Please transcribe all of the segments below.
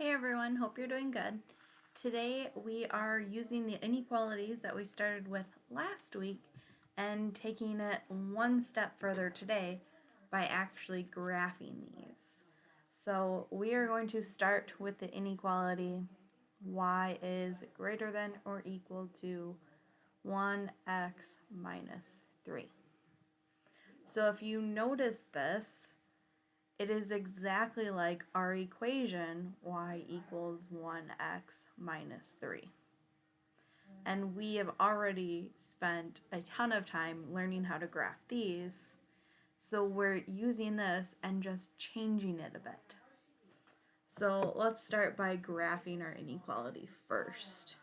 Hey everyone, hope you're doing good. Today we are using the inequalities that we started with last week and taking it one step further today by actually graphing these. So we are going to start with the inequality y is greater than or equal to 1x minus 3. So if you notice this, it is exactly like our equation, y equals 1x minus 3. And we have already spent a ton of time learning how to graph these, so we're using this and just changing it a bit. So let's start by graphing our inequality first.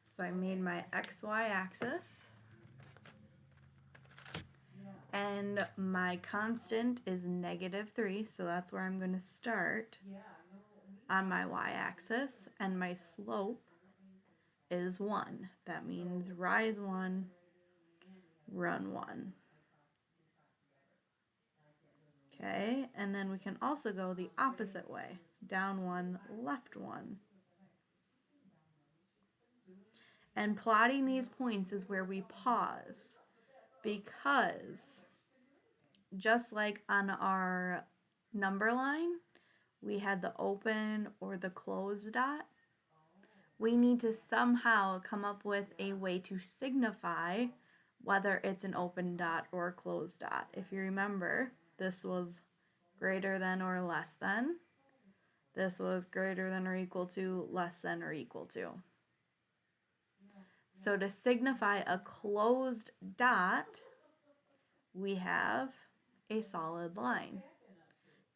So I made my xy axis, and my constant is -3, so that's where I'm going to start on my y-axis, and my slope is 1. That means rise 1, run 1. Okay, and then we can also go the opposite way. Down 1, left 1. And plotting these points is where we pause, because just like on our number line, we had the open or the closed dot, we need to somehow come up with a way to signify whether it's an open dot or a closed dot. If you remember, this was greater than or less than. This was greater than or equal to, less than or equal to. So to signify a closed dot, we have a solid line.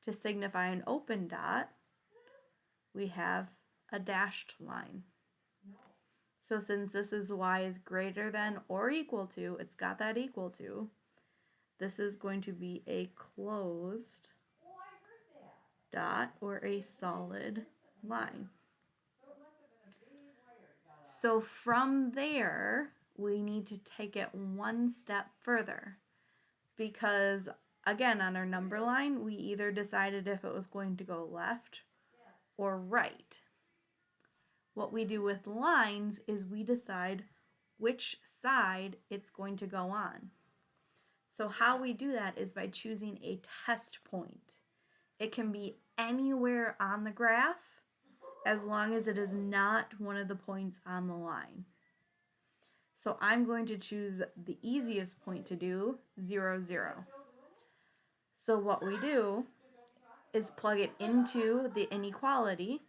To signify an open dot, we have a dashed line. So since this is y is greater than or equal to, it's got that equal to, this is going to be a closed dot or a solid line. So from there, we need to take it one step further, because again, on our number line, we either decided if it was going to go left or right. What we do with lines is we decide which side it's going to go on. So how we do that is by choosing a test point. It can be anywhere on the graph as long as it is not one of the points on the line. So I'm going to choose the easiest point to do, 0, 0. So what we do is plug it into the inequality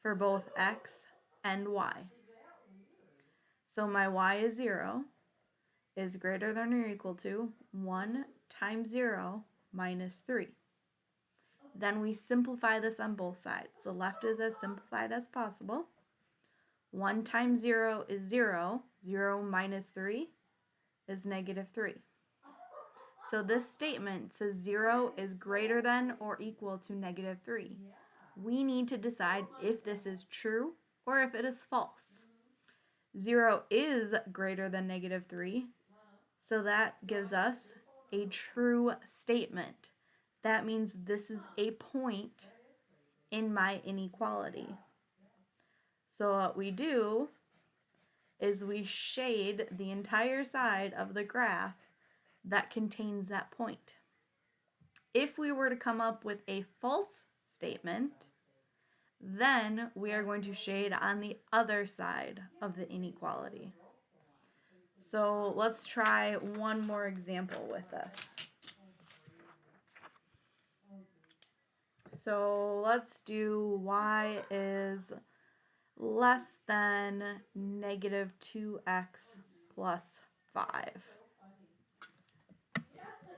for both x and y. So my y is 0 is greater than or equal to 1 times 0 minus 3. Then we simplify this on both sides. The left is as simplified as possible. 1 times 0 is 0. 0 minus 3 is -3. So this statement says 0 is greater than or equal to -3. We need to decide if this is true or if it is false. 0 is greater than -3, so that gives us a true statement. That means this is a point in my inequality. So what we do is we shade the entire side of the graph that contains that point. If we were to come up with a false statement, then we are going to shade on the other side of the inequality. So let's try one more example with this. So let's do y is less than -2x plus 5.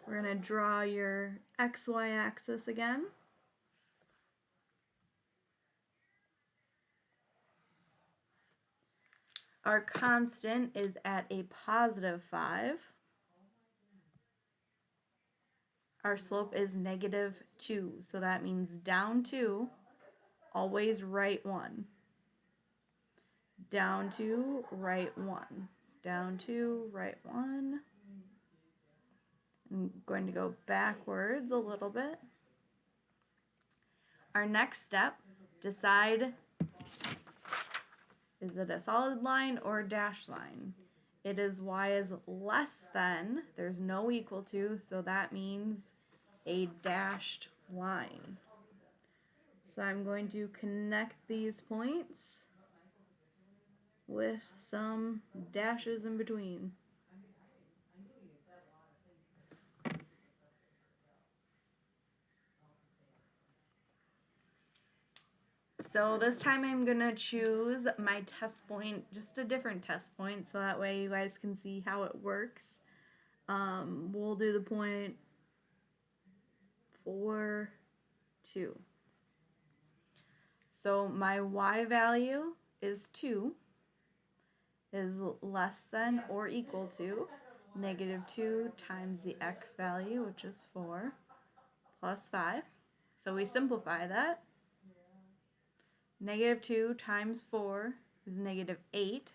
We're going to draw your xy axis again. Our constant is at a +5. Our slope is -2, so that means down 2, always right 1. Down 2, right 1. down 2, right 1. I'm going to go backwards a little bit. Our next step, decide, is it a solid line or a dashed line? It is y is less than, there's no equal to, so that means a dashed line. So I'm going to connect these points with some dashes in between. So this time I'm going to choose my test point, just a different test point, so that way you guys can see how it works. We'll do the point 4, 2. So my y value is 2, is less than or equal to -2 times the x value, which is 4, plus 5. So we simplify that. -2 times 4 is -8,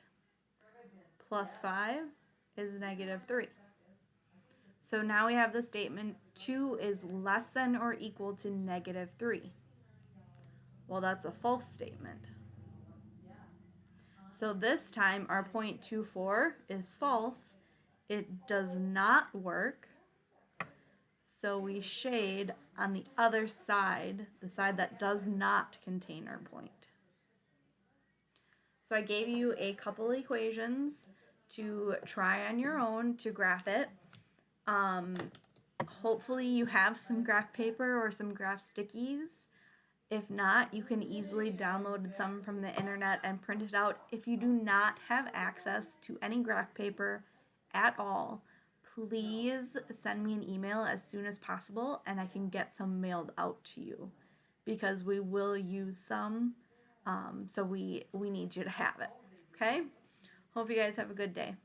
plus 5 is -3. So now we have the statement 2 is less than or equal to -3. Well, that's a false statement. So this time our 0.24 is false. It does not work. So we shade on the other side, the side that does not contain our point. So I gave you a couple equations to try on your own to graph it. Hopefully you have some graph paper or some graph stickies. If not, you can easily download some from the internet and print it out. If you do not have access to any graph paper at all, please send me an email as soon as possible and I can get some mailed out to you, because we will use some, so we need you to have it. Okay? Hope you guys have a good day.